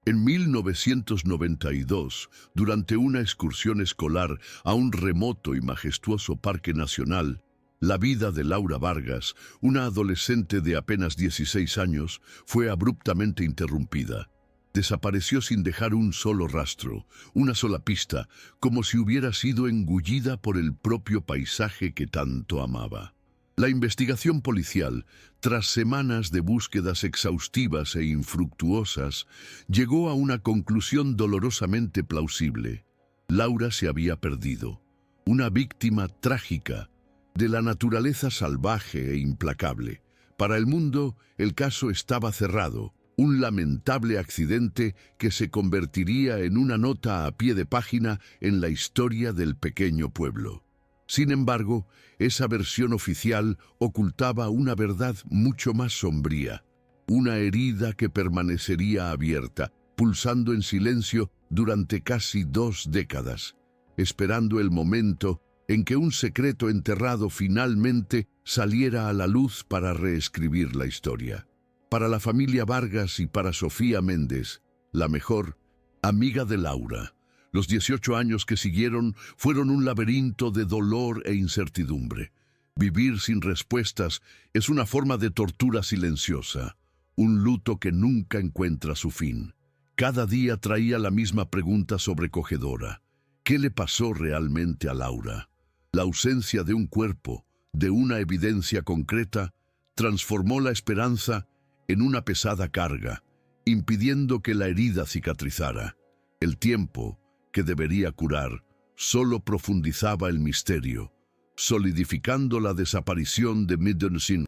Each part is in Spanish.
En 1992, durante una excursión escolar a un remoto y majestuoso parque nacional, la vida de Laura Vargas, una adolescente de apenas 16 años, fue abruptamente interrumpida. Desapareció sin dejar un solo rastro, una sola pista, como si hubiera sido engullida por el propio paisaje que tanto amaba. La investigación policial, tras semanas de búsquedas exhaustivas e infructuosas, llegó a una conclusión dolorosamente plausible. Laura se había perdido, una víctima trágica de la naturaleza salvaje e implacable. Para el mundo, el caso estaba cerrado, un lamentable accidente que se convertiría en una nota a pie de página en la historia del pequeño pueblo. Sin embargo, esa versión oficial ocultaba una verdad mucho más sombría, una herida que permanecería abierta, pulsando en silencio durante casi 2 décadas, esperando el momento en que un secreto enterrado finalmente saliera a la luz para reescribir la historia. Para la familia Vargas y para Sofía Méndez, la mejor amiga de Laura, los 18 años que siguieron fueron un laberinto de dolor e incertidumbre. Vivir sin respuestas es una forma de tortura silenciosa, un luto que nunca encuentra su fin. Cada día traía la misma pregunta sobrecogedora. ¿Qué le pasó realmente a Laura? La ausencia de un cuerpo, de una evidencia concreta, transformó la esperanza en una pesada carga, impidiendo que la herida cicatrizara. El tiempo, que debería curar, solo profundizaba el misterio, solidificando la desaparición de Middelsin.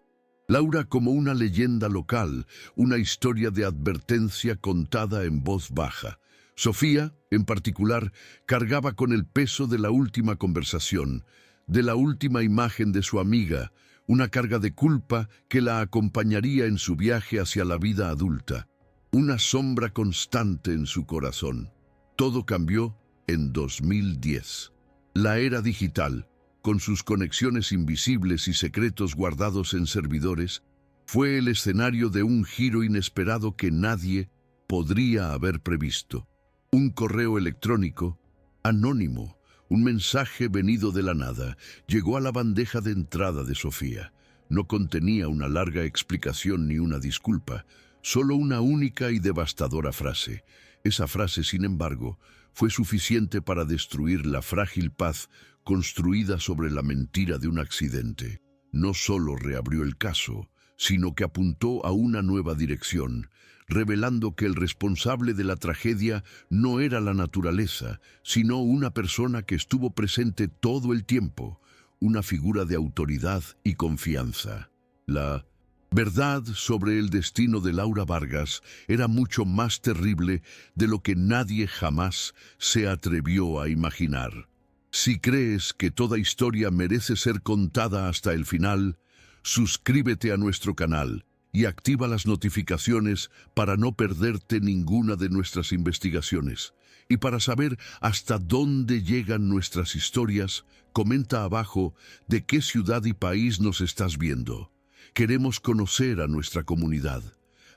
Laura como una leyenda local, una historia de advertencia contada en voz baja. Sofía, en particular, cargaba con el peso de la última conversación, de la última imagen de su amiga, una carga de culpa que la acompañaría en su viaje hacia la vida adulta, una sombra constante en su corazón. Todo cambió en 2010. La era digital, con sus conexiones invisibles y secretos guardados en servidores, fue el escenario de un giro inesperado que nadie podría haber previsto. Un correo electrónico, anónimo, un mensaje venido de la nada, llegó a la bandeja de entrada de Sofía. No contenía una larga explicación ni una disculpa, solo una única y devastadora frase. Esa frase, sin embargo, fue suficiente para destruir la frágil paz construida sobre la mentira de un accidente. No solo reabrió el caso, sino que apuntó a una nueva dirección, revelando que el responsable de la tragedia no era la naturaleza, sino una persona que estuvo presente todo el tiempo, una figura de autoridad y confianza. La verdad sobre el destino de Laura Vargas era mucho más terrible de lo que nadie jamás se atrevió a imaginar. Si crees que toda historia merece ser contada hasta el final, suscríbete a nuestro canal y activa las notificaciones para no perderte ninguna de nuestras investigaciones. Y para saber hasta dónde llegan nuestras historias, comenta abajo de qué ciudad y país nos estás viendo. Queremos conocer a nuestra comunidad.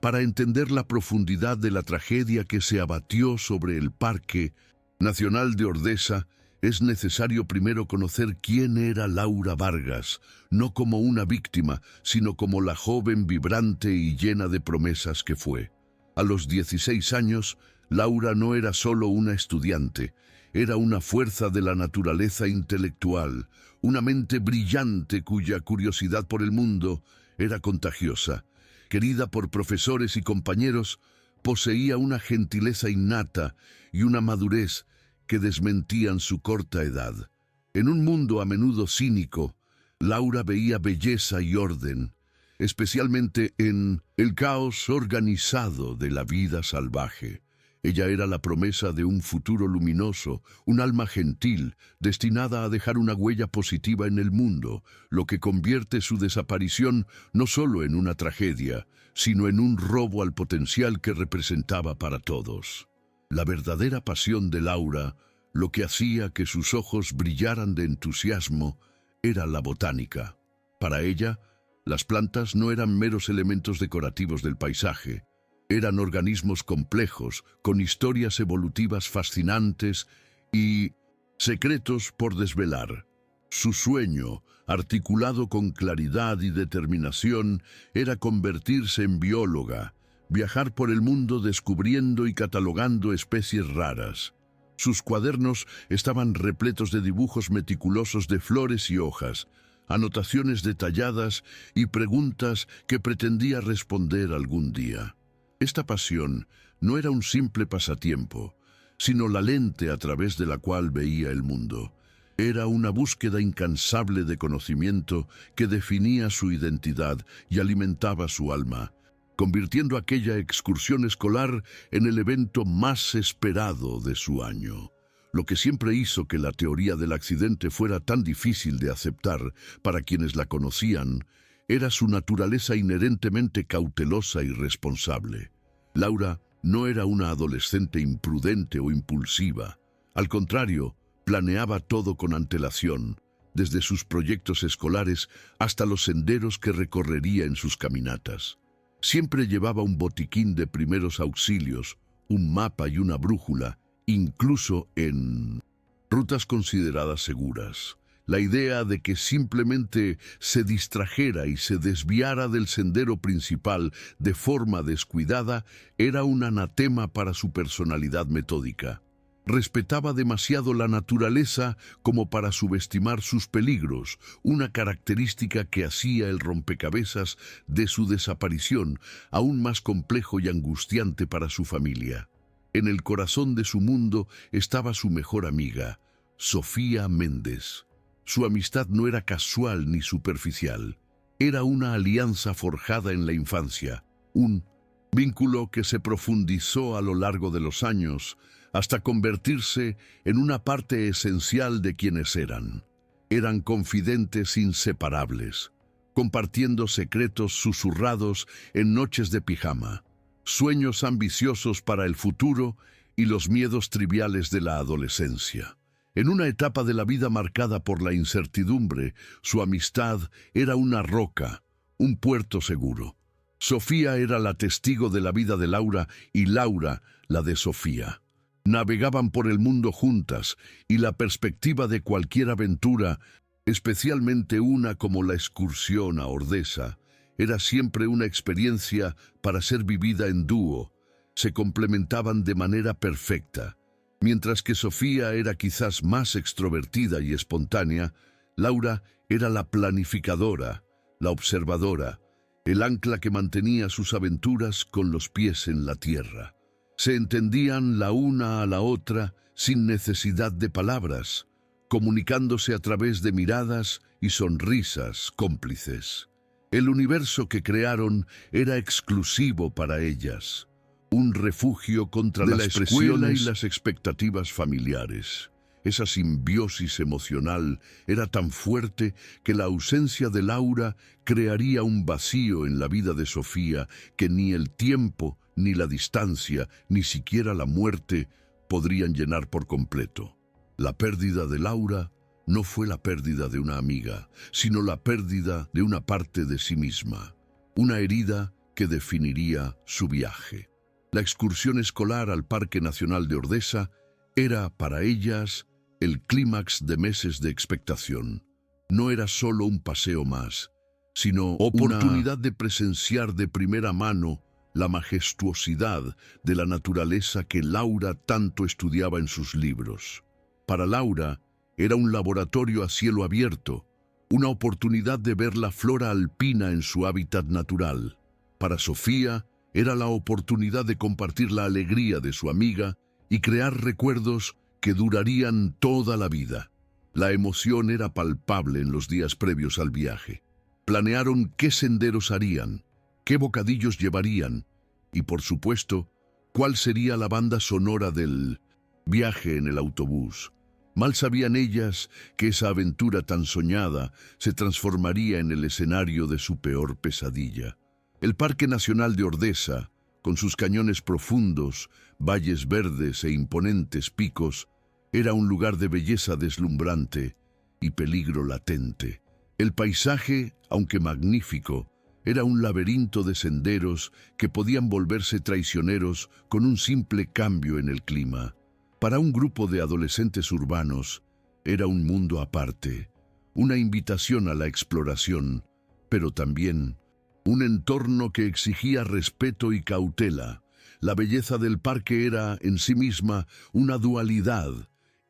Para entender la profundidad de la tragedia que se abatió sobre el Parque Nacional de Ordesa, es necesario primero conocer quién era Laura Vargas, no como una víctima, sino como la joven vibrante y llena de promesas que fue. A los 16 años, Laura no era solo una estudiante, era una fuerza de la naturaleza intelectual, una mente brillante cuya curiosidad por el mundo era contagiosa. Querida por profesores y compañeros, poseía una gentileza innata y una madurez que desmentían su corta edad. En un mundo a menudo cínico, Laura veía belleza y orden, especialmente en el caos organizado de la vida salvaje. Ella era la promesa de un futuro luminoso, un alma gentil, destinada a dejar una huella positiva en el mundo, lo que convierte su desaparición no solo en una tragedia, sino en un robo al potencial que representaba para todos. La verdadera pasión de Laura, lo que hacía que sus ojos brillaran de entusiasmo, era la botánica. Para ella, las plantas no eran meros elementos decorativos del paisaje, Eran organismos complejos, con historias evolutivas fascinantes y secretos por desvelar. Su sueño, articulado con claridad y determinación, era convertirse en bióloga, viajar por el mundo descubriendo y catalogando especies raras. Sus cuadernos estaban repletos de dibujos meticulosos de flores y hojas, anotaciones detalladas y preguntas que pretendía responder algún día. Esta pasión no era un simple pasatiempo, sino la lente a través de la cual veía el mundo. Era una búsqueda incansable de conocimiento que definía su identidad y alimentaba su alma, convirtiendo aquella excursión escolar en el evento más esperado de su año. Lo que siempre hizo que la teoría del accidente fuera tan difícil de aceptar para quienes la conocían era su naturaleza inherentemente cautelosa y responsable. Laura no era una adolescente imprudente o impulsiva. Al contrario, planeaba todo con antelación, desde sus proyectos escolares hasta los senderos que recorrería en sus caminatas. Siempre llevaba un botiquín de primeros auxilios, un mapa y una brújula, incluso en rutas consideradas seguras. La idea de que simplemente se distrajera y se desviara del sendero principal de forma descuidada era un anatema para su personalidad metódica. Respetaba demasiado la naturaleza como para subestimar sus peligros, una característica que hacía el rompecabezas de su desaparición aún más complejo y angustiante para su familia. En el corazón de su mundo estaba su mejor amiga, Sofía Méndez. Su amistad no era casual ni superficial. Era una alianza forjada en la infancia, un vínculo que se profundizó a lo largo de los años hasta convertirse en una parte esencial de quienes eran. Eran confidentes inseparables, compartiendo secretos susurrados en noches de pijama, sueños ambiciosos para el futuro y los miedos triviales de la adolescencia. En una etapa de la vida marcada por la incertidumbre, su amistad era una roca, un puerto seguro. Sofía era la testigo de la vida de Laura y Laura la de Sofía. Navegaban por el mundo juntas y la perspectiva de cualquier aventura, especialmente una como la excursión a Ordesa, era siempre una experiencia para ser vivida en dúo. Se complementaban de manera perfecta. Mientras que Sofía era quizás más extrovertida y espontánea, Laura era la planificadora, la observadora, el ancla que mantenía sus aventuras con los pies en la tierra. Se entendían la una a la otra sin necesidad de palabras, comunicándose a través de miradas y sonrisas cómplices. El universo que crearon era exclusivo para ellas, un refugio contra las presiones y las expectativas familiares. Esa simbiosis emocional era tan fuerte que la ausencia de Laura crearía un vacío en la vida de Sofía que ni el tiempo, ni la distancia, ni siquiera la muerte podrían llenar por completo. La pérdida de Laura no fue la pérdida de una amiga, sino la pérdida de una parte de sí misma, una herida que definiría su viaje. La excursión escolar al Parque Nacional de Ordesa era para ellas el clímax de meses de expectación. No era solo un paseo más, sino oportunidad de presenciar de primera mano la majestuosidad de la naturaleza que Laura tanto estudiaba en sus libros. Para Laura era un laboratorio a cielo abierto, una oportunidad de ver la flora alpina en su hábitat natural. Para Sofía era la oportunidad de compartir la alegría de su amiga y crear recuerdos que durarían toda la vida. La emoción era palpable en los días previos al viaje. Planearon qué senderos harían, qué bocadillos llevarían y, por supuesto, cuál sería la banda sonora del viaje en el autobús. Mal sabían ellas que esa aventura tan soñada se transformaría en el escenario de su peor pesadilla. El Parque Nacional de Ordesa, con sus cañones profundos, valles verdes e imponentes picos, era un lugar de belleza deslumbrante y peligro latente. El paisaje, aunque magnífico, Era un laberinto de senderos que podían volverse traicioneros con un simple cambio en el clima. Para un grupo de adolescentes urbanos, era un mundo aparte, una invitación a la exploración, pero también un entorno que exigía respeto y cautela. La belleza del parque era, en sí misma, una dualidad,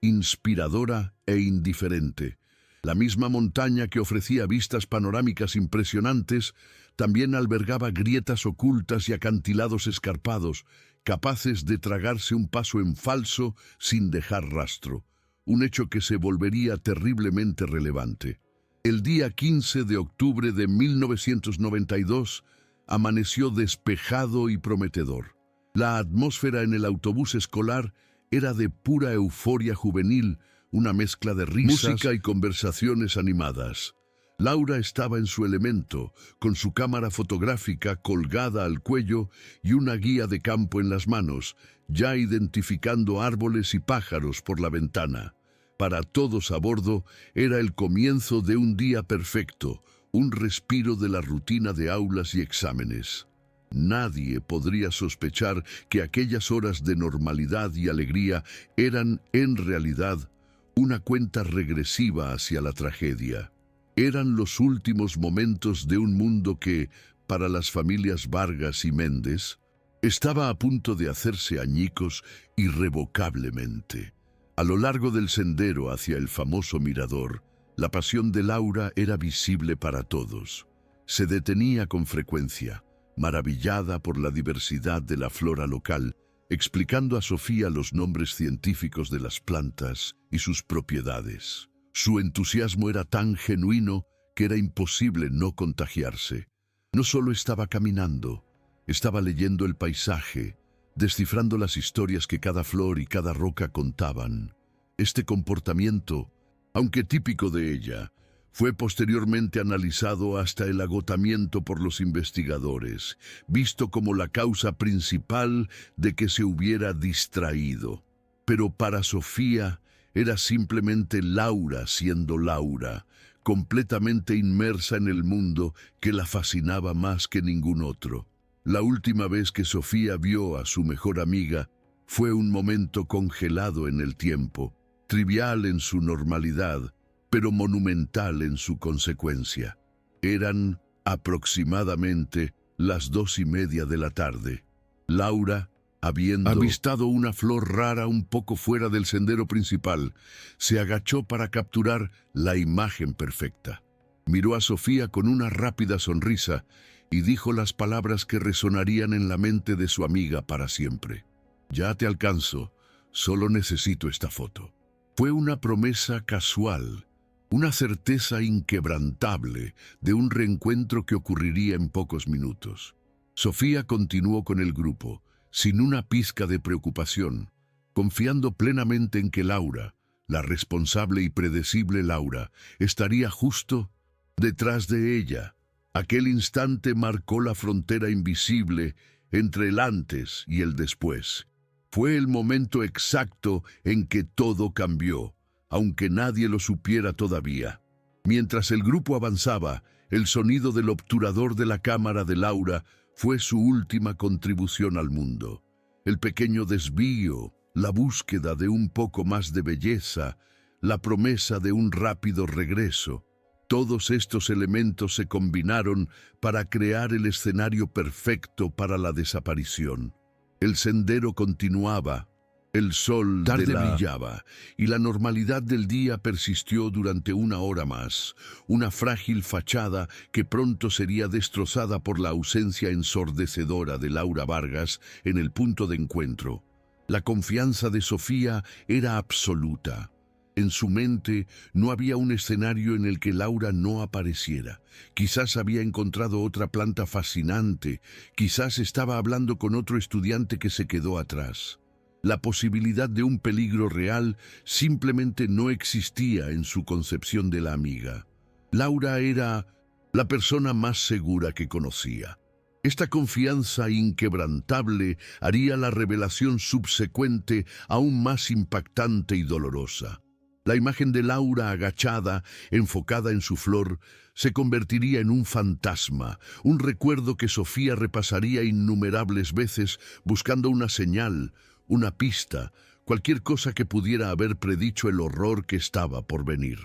inspiradora e indiferente. La misma montaña que ofrecía vistas panorámicas impresionantes, también albergaba grietas ocultas y acantilados escarpados, capaces de tragarse un paso en falso sin dejar rastro, un hecho que se volvería terriblemente relevante. El día 15 de octubre de 1992 amaneció despejado y prometedor. La atmósfera en el autobús escolar era de pura euforia juvenil, una mezcla de risas, música y conversaciones animadas. Laura estaba en su elemento, con su cámara fotográfica colgada al cuello y una guía de campo en las manos, ya identificando árboles y pájaros por la ventana. Para todos a bordo era el comienzo de un día perfecto, un respiro de la rutina de aulas y exámenes. Nadie podría sospechar que aquellas horas de normalidad y alegría eran, en realidad, una cuenta regresiva hacia la tragedia. Eran los últimos momentos de un mundo que, para las familias Vargas y Méndez, estaba a punto de hacerse añicos irrevocablemente. A lo largo del sendero hacia el famoso mirador, la pasión de Laura era visible para todos. Se detenía con frecuencia, maravillada por la diversidad de la flora local, explicando a Sofía los nombres científicos de las plantas y sus propiedades. Su entusiasmo era tan genuino que era imposible no contagiarse. No solo estaba caminando, estaba leyendo el paisaje, descifrando las historias que cada flor y cada roca contaban. Este comportamiento, aunque típico de ella, fue posteriormente analizado hasta el agotamiento por los investigadores, visto como la causa principal de que se hubiera distraído. Pero para Sofía era simplemente Laura siendo Laura, completamente inmersa en el mundo que la fascinaba más que ningún otro. La última vez que Sofía vio a su mejor amiga fue un momento congelado en el tiempo, trivial en su normalidad, pero monumental en su consecuencia. Eran aproximadamente las 2:30 de la tarde. Laura, habiendo avistado una flor rara un poco fuera del sendero principal, se agachó para capturar la imagen perfecta. Miró a Sofía con una rápida sonrisa y dijo las palabras que resonarían en la mente de su amiga para siempre. «Ya te alcanzo, solo necesito esta foto». Fue una promesa casual, una certeza inquebrantable de un reencuentro que ocurriría en pocos minutos. Sofía continuó con el grupo, sin una pizca de preocupación, confiando plenamente en que Laura, la responsable y predecible Laura, estaría justo detrás de ella. Aquel instante marcó la frontera invisible entre el antes y el después. Fue el momento exacto en que todo cambió, aunque nadie lo supiera todavía. Mientras el grupo avanzaba, el sonido del obturador de la cámara de Laura fue su última contribución al mundo. El pequeño desvío, la búsqueda de un poco más de belleza, la promesa de un rápido regreso. Todos estos elementos se combinaron para crear el escenario perfecto para la desaparición. El sendero continuaba, el sol brillaba y la normalidad del día persistió durante 1 hora más, una frágil fachada que pronto sería destrozada por la ausencia ensordecedora de Laura Vargas en el punto de encuentro. La confianza de Sofía era absoluta. En su mente no había un escenario en el que Laura no apareciera. Quizás había encontrado otra planta fascinante, quizás estaba hablando con otro estudiante que se quedó atrás. La posibilidad de un peligro real simplemente no existía en su concepción de la amiga. Laura era la persona más segura que conocía. Esta confianza inquebrantable haría la revelación subsecuente aún más impactante y dolorosa. La imagen de Laura agachada, enfocada en su flor, se convertiría en un fantasma, un recuerdo que Sofía repasaría innumerables veces buscando una señal, una pista, cualquier cosa que pudiera haber predicho el horror que estaba por venir.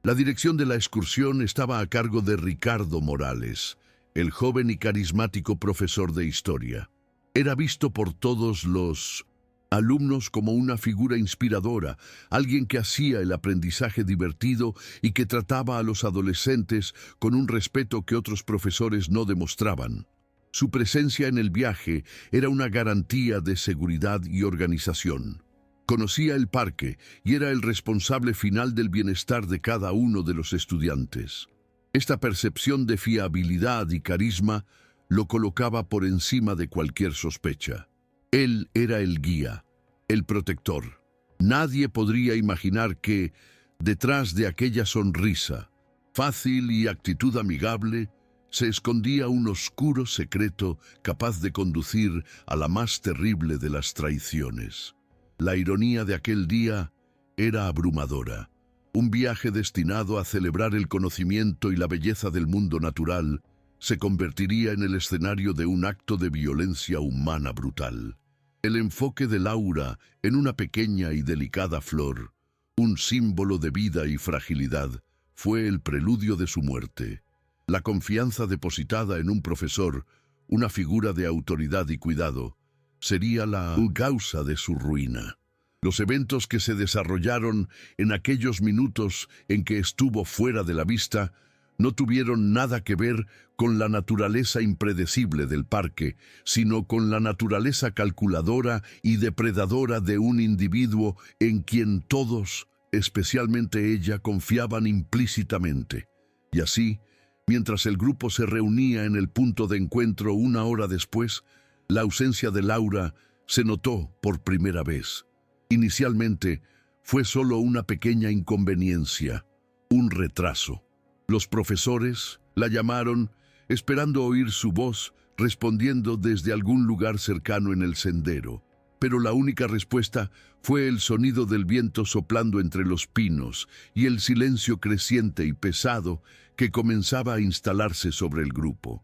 La dirección de la excursión estaba a cargo de Ricardo Morales, el joven y carismático profesor de historia. Era visto por todos los alumnos como una figura inspiradora, alguien que hacía el aprendizaje divertido y que trataba a los adolescentes con un respeto que otros profesores no demostraban. Su presencia en el viaje era una garantía de seguridad y organización. Conocía el parque y era el responsable final del bienestar de cada uno de los estudiantes. Esta percepción de fiabilidad y carisma lo colocaba por encima de cualquier sospecha. Él era el guía, el protector. Nadie podría imaginar que, detrás de aquella sonrisa, fácil y actitud amigable, se escondía un oscuro secreto capaz de conducir a la más terrible de las traiciones. La ironía de aquel día era abrumadora. Un viaje destinado a celebrar el conocimiento y la belleza del mundo natural se convertiría en el escenario de un acto de violencia humana brutal. El enfoque de Laura en una pequeña y delicada flor, un símbolo de vida y fragilidad, fue el preludio de su muerte. La confianza depositada en un profesor, una figura de autoridad y cuidado, sería la causa de su ruina. Los eventos que se desarrollaron en aquellos minutos en que estuvo fuera de la vista no tuvieron nada que ver con la naturaleza impredecible del parque, sino con la naturaleza calculadora y depredadora de un individuo en quien todos, especialmente ella, confiaban implícitamente. Y así, mientras el grupo se reunía en el punto de encuentro una hora después, la ausencia de Laura se notó por primera vez. Inicialmente, fue solo una pequeña inconveniencia, un retraso. Los profesores la llamaron, esperando oír su voz, respondiendo desde algún lugar cercano en el sendero. Pero la única respuesta fue el sonido del viento soplando entre los pinos y el silencio creciente y pesado que comenzaba a instalarse sobre el grupo.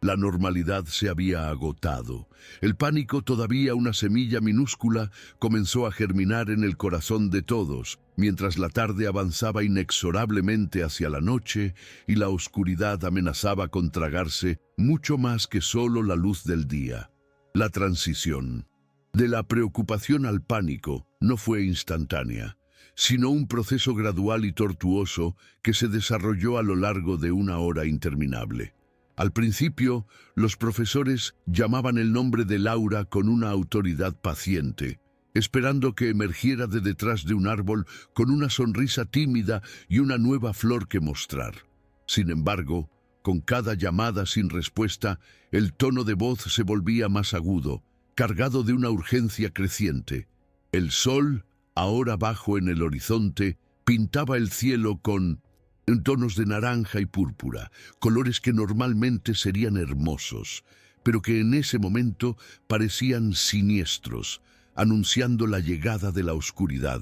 La normalidad se había agotado. El pánico, todavía una semilla minúscula, comenzó a germinar en el corazón de todos, mientras la tarde avanzaba inexorablemente hacia la noche y la oscuridad amenazaba con tragarse mucho más que solo la luz del día. La transición de la preocupación al pánico no fue instantánea, sino un proceso gradual y tortuoso que se desarrolló a lo largo de una hora interminable. Al principio, los profesores llamaban el nombre de Laura con una autoridad paciente, esperando que emergiera de detrás de un árbol con una sonrisa tímida y una nueva flor que mostrar. Sin embargo, con cada llamada sin respuesta, el tono de voz se volvía más agudo, cargado de una urgencia creciente. El sol, ahora bajo en el horizonte, pintaba el cielo con tonos de naranja y púrpura, colores que normalmente serían hermosos, pero que en ese momento parecían siniestros, anunciando la llegada de la oscuridad.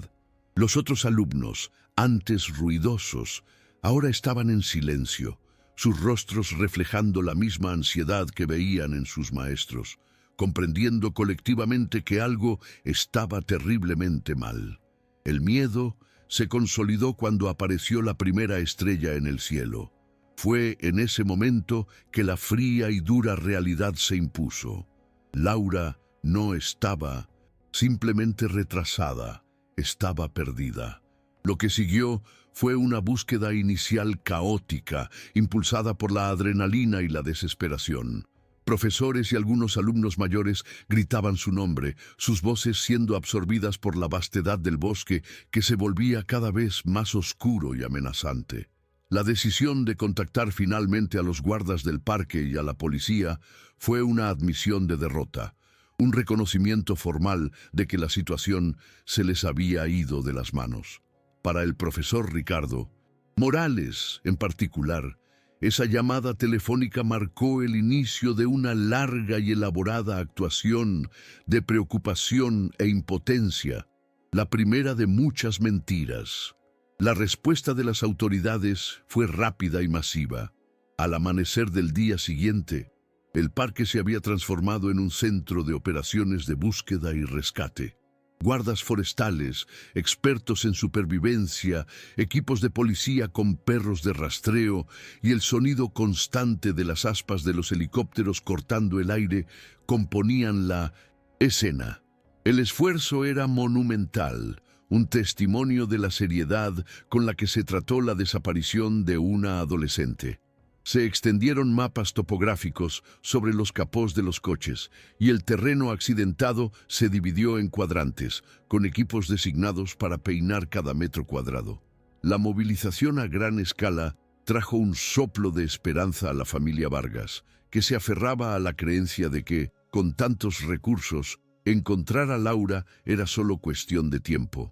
Los otros alumnos, antes ruidosos, ahora estaban en silencio, sus rostros reflejando la misma ansiedad que veían en sus maestros, comprendiendo colectivamente que algo estaba terriblemente mal. El miedo se consolidó cuando apareció la primera estrella en el cielo. Fue en ese momento que la fría y dura realidad se impuso. Laura no estaba simplemente retrasada, estaba perdida. Lo que siguió fue una búsqueda inicial caótica, impulsada por la adrenalina y la desesperación. Profesores y algunos alumnos mayores gritaban su nombre, sus voces siendo absorbidas por la vastedad del bosque que se volvía cada vez más oscuro y amenazante. La decisión de contactar finalmente a los guardas del parque y a la policía fue una admisión de derrota, un reconocimiento formal de que la situación se les había ido de las manos. Para el profesor Ricardo Morales, en particular, esa llamada telefónica marcó el inicio de una larga y elaborada actuación de preocupación e impotencia, la primera de muchas mentiras. La respuesta de las autoridades fue rápida y masiva. Al amanecer del día siguiente, el parque se había transformado en un centro de operaciones de búsqueda y rescate. Guardas forestales, expertos en supervivencia, equipos de policía con perros de rastreo y el sonido constante de las aspas de los helicópteros cortando el aire componían la escena. El esfuerzo era monumental, un testimonio de la seriedad con la que se trató la desaparición de una adolescente. Se extendieron mapas topográficos sobre los capós de los coches y el terreno accidentado se dividió en cuadrantes, con equipos designados para peinar cada metro cuadrado. La movilización a gran escala trajo un soplo de esperanza a la familia Vargas, que se aferraba a la creencia de que, con tantos recursos, encontrar a Laura era solo cuestión de tiempo.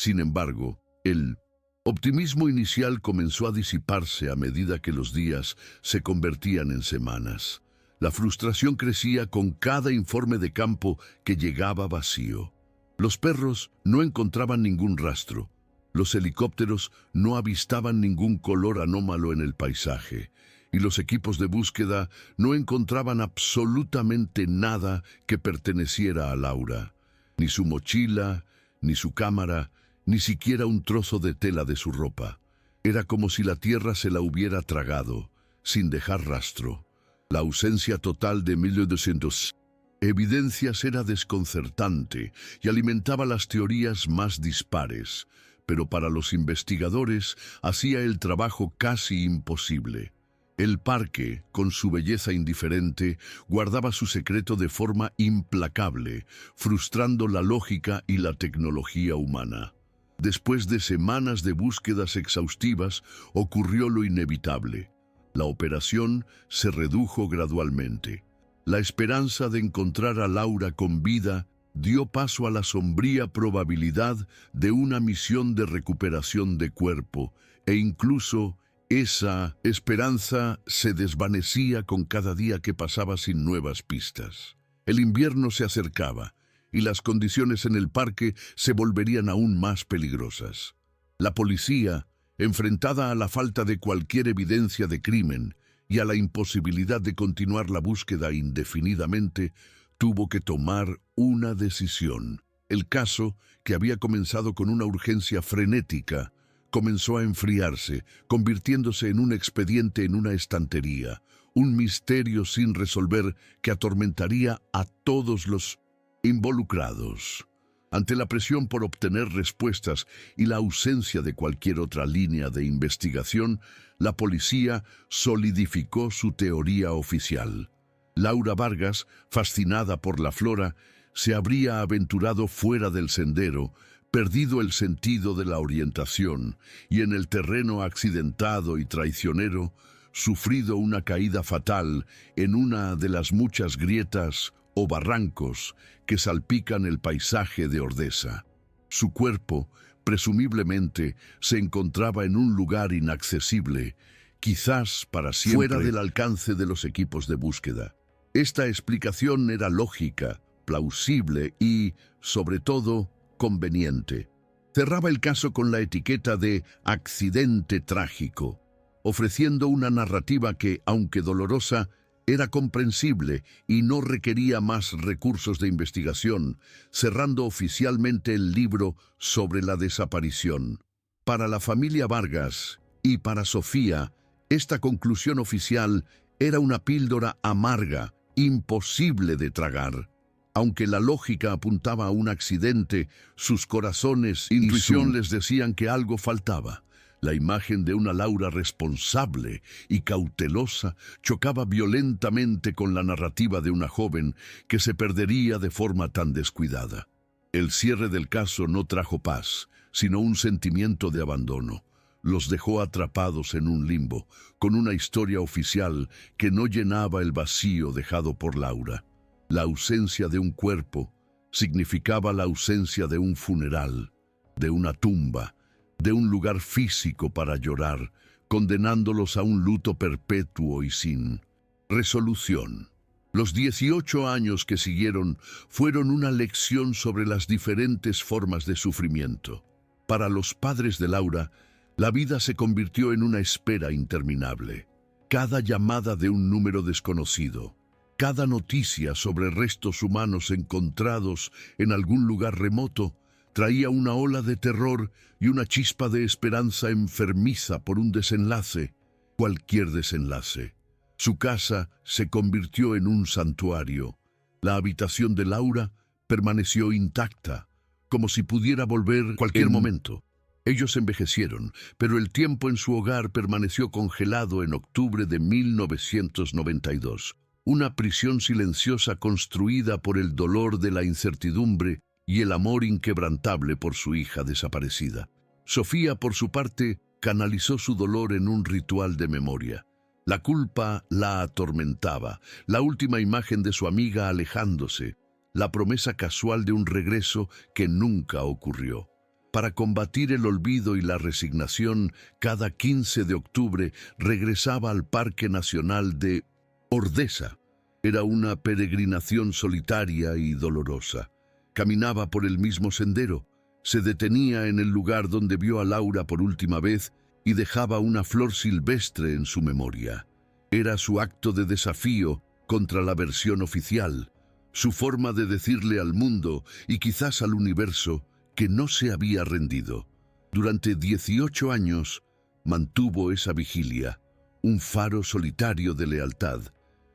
Sin embargo, el optimismo inicial comenzó a disiparse a medida que los días se convertían en semanas. La frustración crecía con cada informe de campo que llegaba vacío. Los perros no encontraban ningún rastro. Los helicópteros no avistaban ningún color anómalo en el paisaje. Y los equipos de búsqueda no encontraban absolutamente nada que perteneciera a Laura. Ni su mochila, ni su cámara, ni siquiera un trozo de tela de su ropa. Era como si la tierra se la hubiera tragado, sin dejar rastro. La ausencia total de 1200 evidencias era desconcertante y alimentaba las teorías más dispares, pero para los investigadores hacía el trabajo casi imposible. El parque, con su belleza indiferente, guardaba su secreto de forma implacable, frustrando la lógica y la tecnología humana. Después de semanas de búsquedas exhaustivas, ocurrió lo inevitable. La operación se redujo gradualmente. La esperanza de encontrar a Laura con vida dio paso a la sombría probabilidad de una misión de recuperación de cuerpo, e incluso esa esperanza se desvanecía con cada día que pasaba sin nuevas pistas. El invierno se acercaba, y las condiciones en el parque se volverían aún más peligrosas. La policía, enfrentada a la falta de cualquier evidencia de crimen y a la imposibilidad de continuar la búsqueda indefinidamente, tuvo que tomar una decisión. El caso, que había comenzado con una urgencia frenética, comenzó a enfriarse, convirtiéndose en un expediente en una estantería, un misterio sin resolver que atormentaría a todos los involucrados. Ante la presión por obtener respuestas y la ausencia de cualquier otra línea de investigación, la policía solidificó su teoría oficial. Laura Vargas, fascinada por la flora, se habría aventurado fuera del sendero, perdido el sentido de la orientación y en el terreno accidentado y traicionero, sufrido una caída fatal en una de las muchas grietas o barrancos que salpican el paisaje de Ordesa. Su cuerpo, presumiblemente, se encontraba en un lugar inaccesible, quizás para siempre fuera del alcance de los equipos de búsqueda. Esta explicación era lógica, plausible y, sobre todo, conveniente. Cerraba el caso con la etiqueta de accidente trágico, ofreciendo una narrativa que, aunque dolorosa, era comprensible y no requería más recursos de investigación, cerrando oficialmente el libro sobre la desaparición. Para la familia Vargas y para Sofía, esta conclusión oficial era una píldora amarga, imposible de tragar. Aunque la lógica apuntaba a un accidente, sus corazones e intuición les decían que algo faltaba. La imagen de una Laura responsable y cautelosa chocaba violentamente con la narrativa de una joven que se perdería de forma tan descuidada. El cierre del caso no trajo paz, sino un sentimiento de abandono. Los dejó atrapados en un limbo, con una historia oficial que no llenaba el vacío dejado por Laura. La ausencia de un cuerpo significaba la ausencia de un funeral, de una tumba, de un lugar físico para llorar, condenándolos a un luto perpetuo y sin resolución. Los 18 años que siguieron fueron una lección sobre las diferentes formas de sufrimiento. Para los padres de Laura, La vida se convirtió en una espera interminable. Cada llamada de un número desconocido, cada noticia sobre restos humanos encontrados en algún lugar remoto, traía una ola de terror y una chispa de esperanza enfermiza por un desenlace, cualquier desenlace. Su casa se convirtió en un santuario. La habitación de Laura permaneció intacta, como si pudiera volver cualquier momento. Ellos envejecieron, pero el tiempo en su hogar permaneció congelado en octubre de 1992. Una prisión silenciosa construida por el dolor de la incertidumbre y el amor inquebrantable por su hija desaparecida. Sofía, por su parte, canalizó su dolor en un ritual de memoria. La culpa la atormentaba, la última imagen de su amiga alejándose, la promesa casual de un regreso que nunca ocurrió. Para combatir el olvido y la resignación, cada 15 de octubre regresaba al Parque Nacional de Ordesa. Era una peregrinación solitaria y dolorosa. Caminaba por el mismo sendero, se detenía en el lugar donde vio a Laura por última vez y dejaba una flor silvestre en su memoria. Era su acto de desafío contra la versión oficial, su forma de decirle al mundo y quizás al universo que no se había rendido. Durante 18 años mantuvo esa vigilia, un faro solitario de lealtad,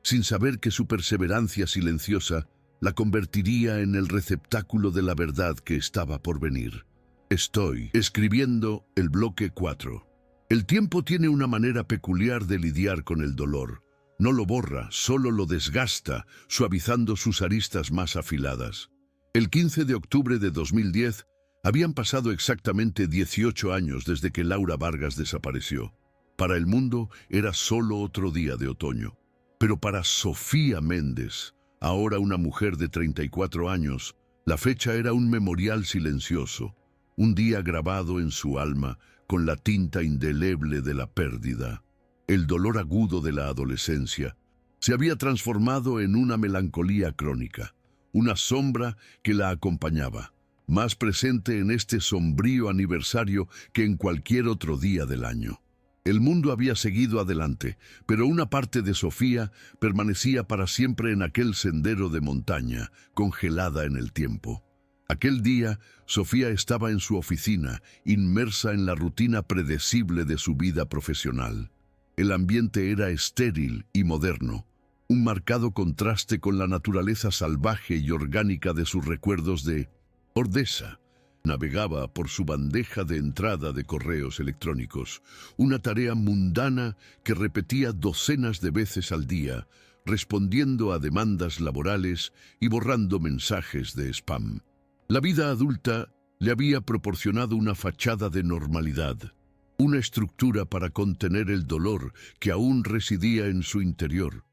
sin saber que su perseverancia silenciosa la convertiría en el receptáculo de la verdad que estaba por venir. Estoy escribiendo el bloque 4. El tiempo tiene una manera peculiar de lidiar con el dolor. No lo borra, solo lo desgasta, suavizando sus aristas más afiladas. El 15 de octubre de 2010 habían pasado exactamente 18 años desde que Laura Vargas desapareció. Para el mundo era solo otro día de otoño. Pero para Sofía Méndez, ahora una mujer de 34 años, la fecha era un memorial silencioso, un día grabado en su alma con la tinta indeleble de la pérdida. El dolor agudo de la adolescencia se había transformado en una melancolía crónica, una sombra que la acompañaba, más presente en este sombrío aniversario que en cualquier otro día del año. El mundo había seguido adelante, pero una parte de Sofía permanecía para siempre en aquel sendero de montaña, congelada en el tiempo. Aquel día, Sofía estaba en su oficina, inmersa en la rutina predecible de su vida profesional. El ambiente era estéril y moderno, un marcado contraste con la naturaleza salvaje y orgánica de sus recuerdos de Ordesa. Navegaba por su bandeja de entrada de correos electrónicos, una tarea mundana que repetía docenas de veces al día, respondiendo a demandas laborales y borrando mensajes de spam. La vida adulta le había proporcionado una fachada de normalidad, una estructura para contener el dolor que aún residía en su interior.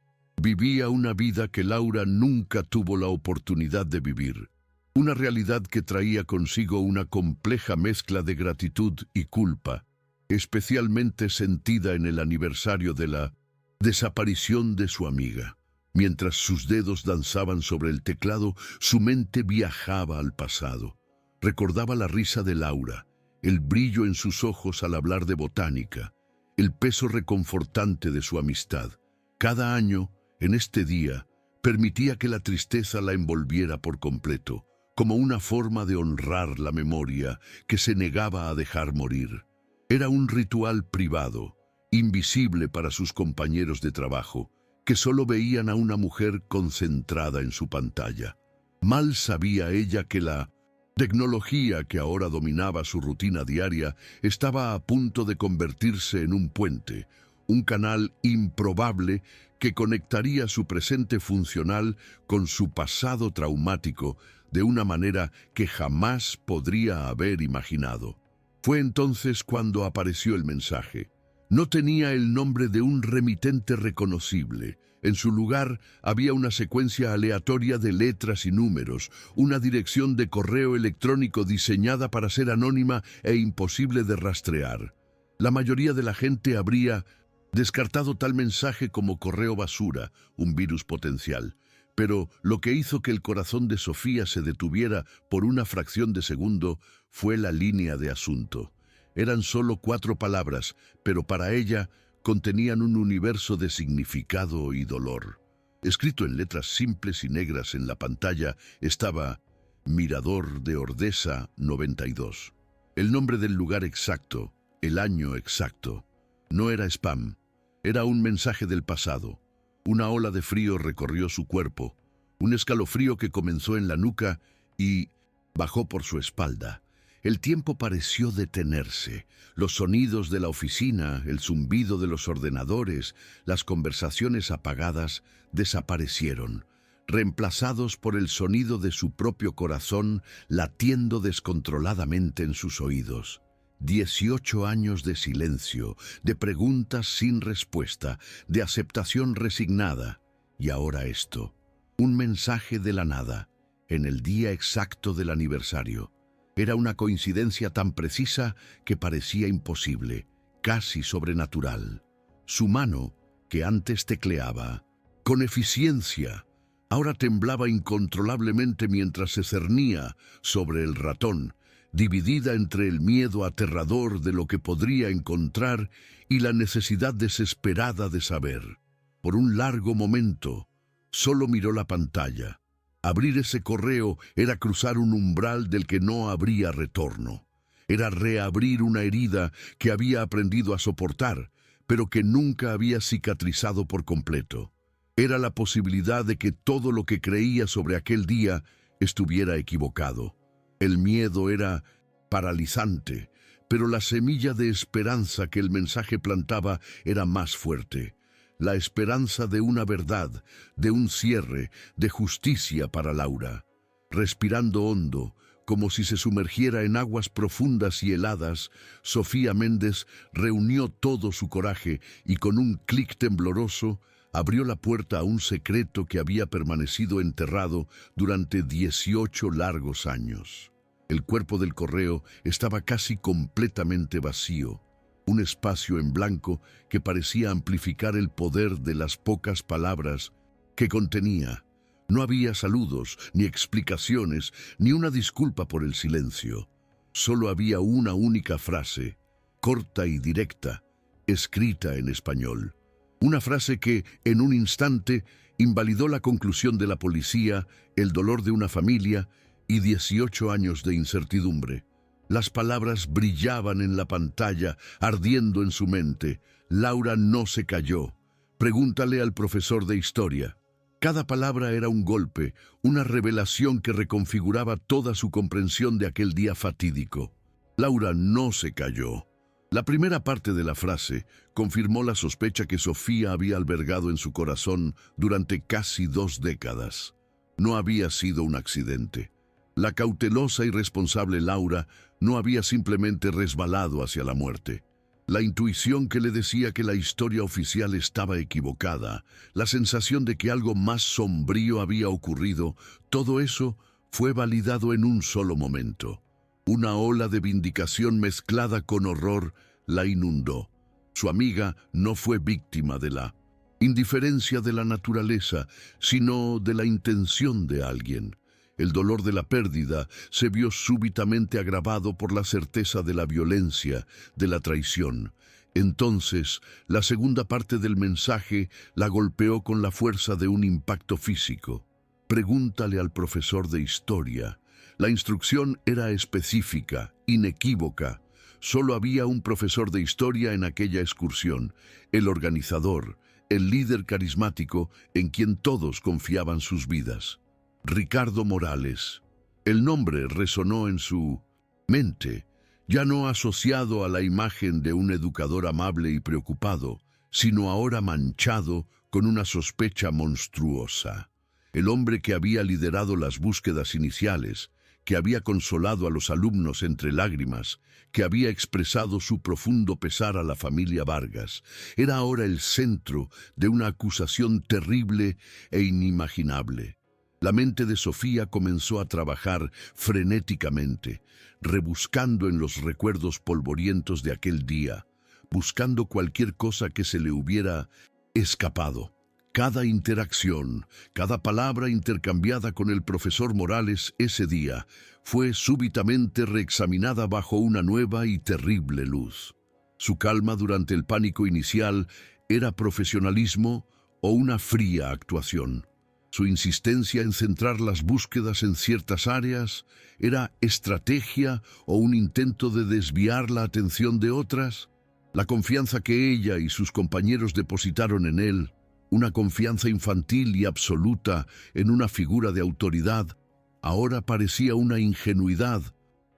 Vivía una vida que Laura nunca tuvo la oportunidad de vivir, una realidad que traía consigo una compleja mezcla de gratitud y culpa, especialmente sentida en el aniversario de la desaparición de su amiga. Mientras sus dedos danzaban sobre el teclado, su mente viajaba al pasado. Recordaba la risa de Laura, el brillo en sus ojos al hablar de botánica, el peso reconfortante de su amistad. Cada año, en este día, permitía que la tristeza la envolviera por completo, como una forma de honrar la memoria que se negaba a dejar morir. Era un ritual privado, invisible para sus compañeros de trabajo, que solo veían a una mujer concentrada en su pantalla. Mal sabía ella que la tecnología que ahora dominaba su rutina diaria estaba a punto de convertirse en un puente, un canal improbable que conectaría su presente funcional con su pasado traumático de una manera que jamás podría haber imaginado. Fue entonces cuando apareció el mensaje. No tenía el nombre de un remitente reconocible. En su lugar había una secuencia aleatoria de letras y números, una dirección de correo electrónico diseñada para ser anónima e imposible de rastrear. La mayoría de la gente habría descartado tal mensaje como correo basura, un virus potencial. Pero lo que hizo que el corazón de Sofía se detuviera por una fracción de segundo fue la línea de asunto. Eran solo 4 palabras, pero para ella contenían un universo de significado y dolor. Escrito en letras simples y negras en la pantalla estaba Mirador de Ordesa 92. El nombre del lugar exacto, el año exacto. No era spam, era un mensaje del pasado. Una ola de frío recorrió su cuerpo, un escalofrío que comenzó en la nuca y bajó por su espalda. El tiempo pareció detenerse. Los sonidos de la oficina, el zumbido de los ordenadores, las conversaciones apagadas desaparecieron, reemplazados por el sonido de su propio corazón latiendo descontroladamente en sus oídos. 18 años de silencio, de preguntas sin respuesta, de aceptación resignada. Y ahora esto, un mensaje de la nada, en el día exacto del aniversario. Era una coincidencia tan precisa que parecía imposible, casi sobrenatural. Su mano, que antes tecleaba con eficiencia, ahora temblaba incontrolablemente mientras se cernía sobre el ratón, dividida entre el miedo aterrador de lo que podría encontrar y la necesidad desesperada de saber. Por un largo momento, solo miró la pantalla. Abrir ese correo era cruzar un umbral del que no habría retorno. Era reabrir una herida que había aprendido a soportar, pero que nunca había cicatrizado por completo. Era la posibilidad de que todo lo que creía sobre aquel día estuviera equivocado. El miedo era paralizante, pero la semilla de esperanza que el mensaje plantaba era más fuerte. La esperanza de una verdad, de un cierre, de justicia para Laura. Respirando hondo, como si se sumergiera en aguas profundas y heladas, Sofía Méndez reunió todo su coraje y con un clic tembloroso abrió la puerta a un secreto que había permanecido enterrado durante 18 largos años. El cuerpo del correo estaba casi completamente vacío. Un espacio en blanco que parecía amplificar el poder de las pocas palabras que contenía. No había saludos, ni explicaciones, ni una disculpa por el silencio. Solo había una única frase, corta y directa, escrita en español. Una frase que, en un instante, invalidó la conclusión de la policía, el dolor de una familia y 18 años de incertidumbre. Las palabras brillaban en la pantalla, ardiendo en su mente. Laura no se calló. Pregúntale al profesor de historia. Cada palabra era un golpe, una revelación que reconfiguraba toda su comprensión de aquel día fatídico. Laura no se calló. La primera parte de la frase confirmó la sospecha que Sofía había albergado en su corazón durante casi 2 décadas. No había sido un accidente. La cautelosa y responsable Laura no había simplemente resbalado hacia la muerte. La intuición que le decía que la historia oficial estaba equivocada, la sensación de que algo más sombrío había ocurrido, todo eso fue validado en un solo momento. Una ola de vindicación mezclada con horror la inundó. Su amiga no fue víctima de la indiferencia de la naturaleza, sino de la intención de alguien. El dolor de la pérdida se vio súbitamente agravado por la certeza de la violencia, de la traición. Entonces, la segunda parte del mensaje la golpeó con la fuerza de un impacto físico. Pregúntale al profesor de historia. La instrucción era específica, inequívoca. Solo había un profesor de historia en aquella excursión, el organizador, el líder carismático en quien todos confiaban sus vidas. Ricardo Morales. El nombre resonó en su mente, ya no asociado a la imagen de un educador amable y preocupado, sino ahora manchado con una sospecha monstruosa. El hombre que había liderado las búsquedas iniciales, que había consolado a los alumnos entre lágrimas, que había expresado su profundo pesar a la familia Vargas, era ahora el centro de una acusación terrible e inimaginable. La mente de Sofía comenzó a trabajar frenéticamente, rebuscando en los recuerdos polvorientos de aquel día, buscando cualquier cosa que se le hubiera escapado. Cada interacción, cada palabra intercambiada con el profesor Morales ese día fue súbitamente reexaminada bajo una nueva y terrible luz. Su calma durante el pánico inicial era profesionalismo o una fría actuación. Su insistencia en centrar las búsquedas en ciertas áreas era estrategia o un intento de desviar la atención de otras. La confianza que ella y sus compañeros depositaron en él, una confianza infantil y absoluta en una figura de autoridad, ahora parecía una ingenuidad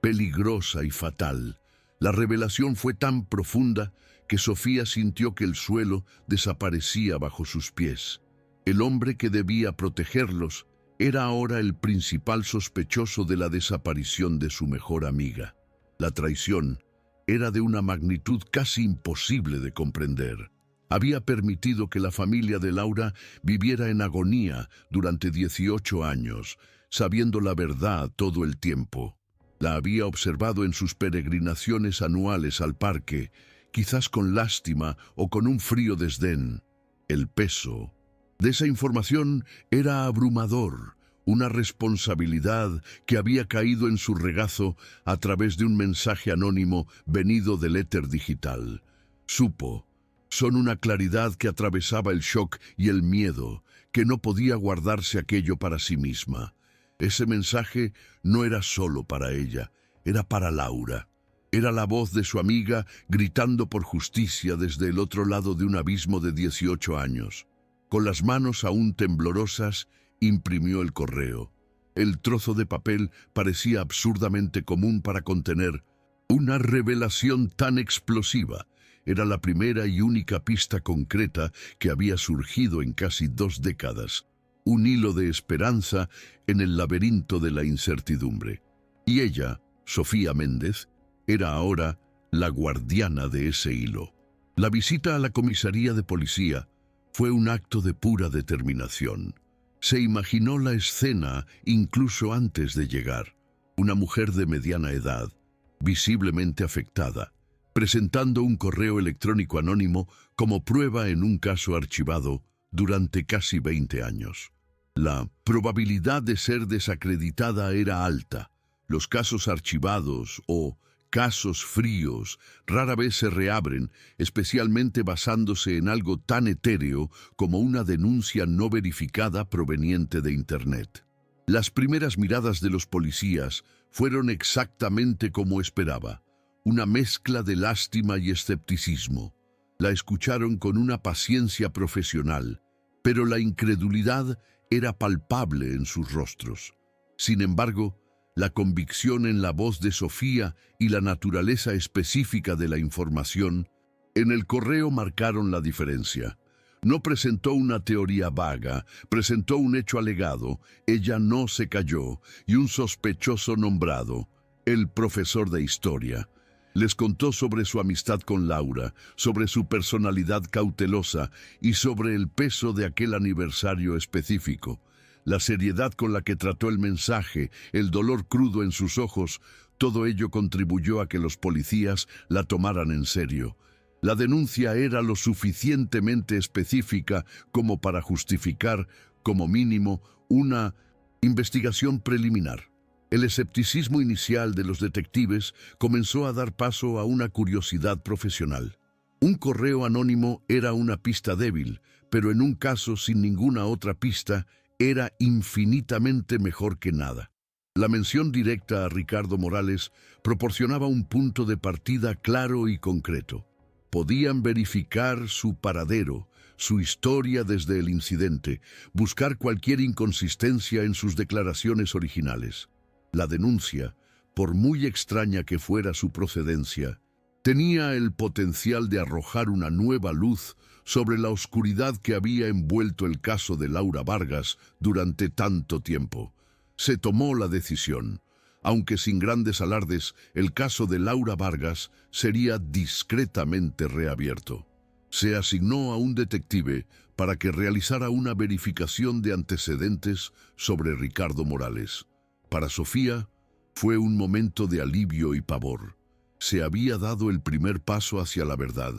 peligrosa y fatal. La revelación fue tan profunda que Sofía sintió que el suelo desaparecía bajo sus pies. El hombre que debía protegerlos era ahora el principal sospechoso de la desaparición de su mejor amiga. La traición era de una magnitud casi imposible de comprender. Había permitido que la familia de Laura viviera en agonía durante 18 años, sabiendo la verdad todo el tiempo. La había observado en sus peregrinaciones anuales al parque, quizás con lástima o con un frío desdén. El peso de esa información era abrumador, una responsabilidad que había caído en su regazo a través de un mensaje anónimo venido del éter digital. Supo, son una claridad que atravesaba el shock y el miedo, que no podía guardarse aquello para sí misma. Ese mensaje no era solo para ella, era para Laura. Era la voz de su amiga gritando por justicia desde el otro lado de un abismo de 18 años. Con las manos aún temblorosas, imprimió el correo. El trozo de papel parecía absurdamente común para contener una revelación tan explosiva. Era la primera y única pista concreta que había surgido en casi 2 décadas. Un hilo de esperanza en el laberinto de la incertidumbre. Y ella, Sofía Méndez, era ahora la guardiana de ese hilo. La visita a la comisaría de policía fue un acto de pura determinación. Se imaginó la escena incluso antes de llegar. Una mujer de mediana edad, visiblemente afectada, presentando un correo electrónico anónimo como prueba en un caso archivado durante casi 20 años. La probabilidad de ser desacreditada era alta. Los casos archivados o casos fríos rara vez se reabren, especialmente basándose en algo tan etéreo como una denuncia no verificada proveniente de Internet. Las primeras miradas de los policías fueron exactamente como esperaba, una mezcla de lástima y escepticismo. La escucharon con una paciencia profesional, pero la incredulidad era palpable en sus rostros. Sin embargo, la convicción en la voz de Sofía y la naturaleza específica de la información en el correo marcaron la diferencia. No presentó una teoría vaga, presentó un hecho alegado, ella no se cayó, y un sospechoso nombrado, el profesor de historia. Les contó sobre su amistad con Laura, sobre su personalidad cautelosa y sobre el peso de aquel aniversario específico. La seriedad con la que trató el mensaje, el dolor crudo en sus ojos, todo ello contribuyó a que los policías la tomaran en serio. La denuncia era lo suficientemente específica como para justificar, como mínimo, una investigación preliminar. El escepticismo inicial de los detectives comenzó a dar paso a una curiosidad profesional. Un correo anónimo era una pista débil, pero en un caso sin ninguna otra pista, era infinitamente mejor que nada. La mención directa a Ricardo Morales proporcionaba un punto de partida claro y concreto. Podían verificar su paradero, su historia desde el incidente, buscar cualquier inconsistencia en sus declaraciones originales. La denuncia, por muy extraña que fuera su procedencia, tenía el potencial de arrojar una nueva luz sobre la oscuridad que había envuelto el caso de Laura Vargas durante tanto tiempo. Se tomó la decisión. Aunque sin grandes alardes, el caso de Laura Vargas sería discretamente reabierto. Se asignó a un detective para que realizara una verificación de antecedentes sobre Ricardo Morales. Para Sofía, fue un momento de alivio y pavor. Se había dado el primer paso hacia la verdad,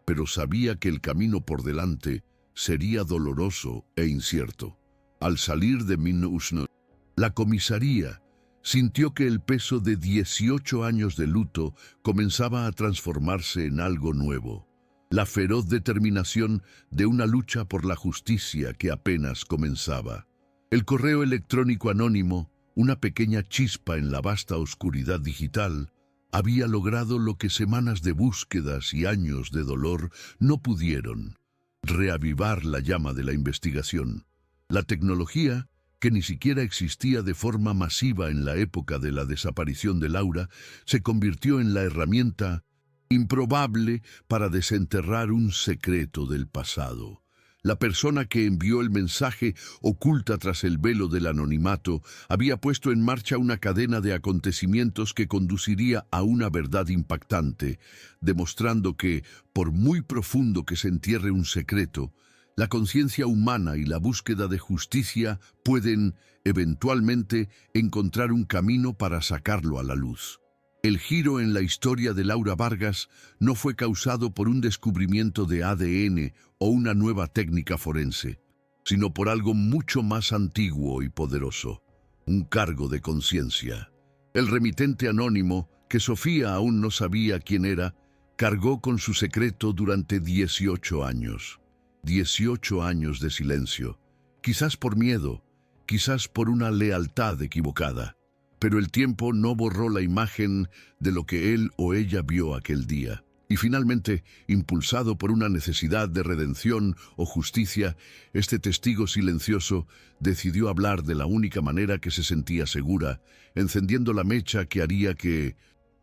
pero sabía que el camino por delante sería doloroso e incierto. Al salir de Minusno, la comisaría sintió que el peso de 18 años de luto comenzaba a transformarse en algo nuevo. La feroz determinación de una lucha por la justicia que apenas comenzaba. El correo electrónico anónimo, una pequeña chispa en la vasta oscuridad digital, había logrado lo que semanas de búsquedas y años de dolor no pudieron: reavivar la llama de la investigación. La tecnología, que ni siquiera existía de forma masiva en la época de la desaparición de Laura, se convirtió en la herramienta improbable para desenterrar un secreto del pasado. La persona que envió el mensaje, oculta tras el velo del anonimato, había puesto en marcha una cadena de acontecimientos que conduciría a una verdad impactante, demostrando que, por muy profundo que se entierre un secreto, la conciencia humana y la búsqueda de justicia pueden, eventualmente, encontrar un camino para sacarlo a la luz. El giro en la historia de Laura Vargas no fue causado por un descubrimiento de ADN o una nueva técnica forense, sino por algo mucho más antiguo y poderoso: un cargo de conciencia. El remitente anónimo, que Sofía aún no sabía quién era, cargó con su secreto durante 18 años. 18 años de silencio, quizás por miedo, quizás por una lealtad equivocada. Pero el tiempo no borró la imagen de lo que él o ella vio aquel día. Y finalmente, impulsado por una necesidad de redención o justicia, este testigo silencioso decidió hablar de la única manera que se sentía segura, encendiendo la mecha que haría que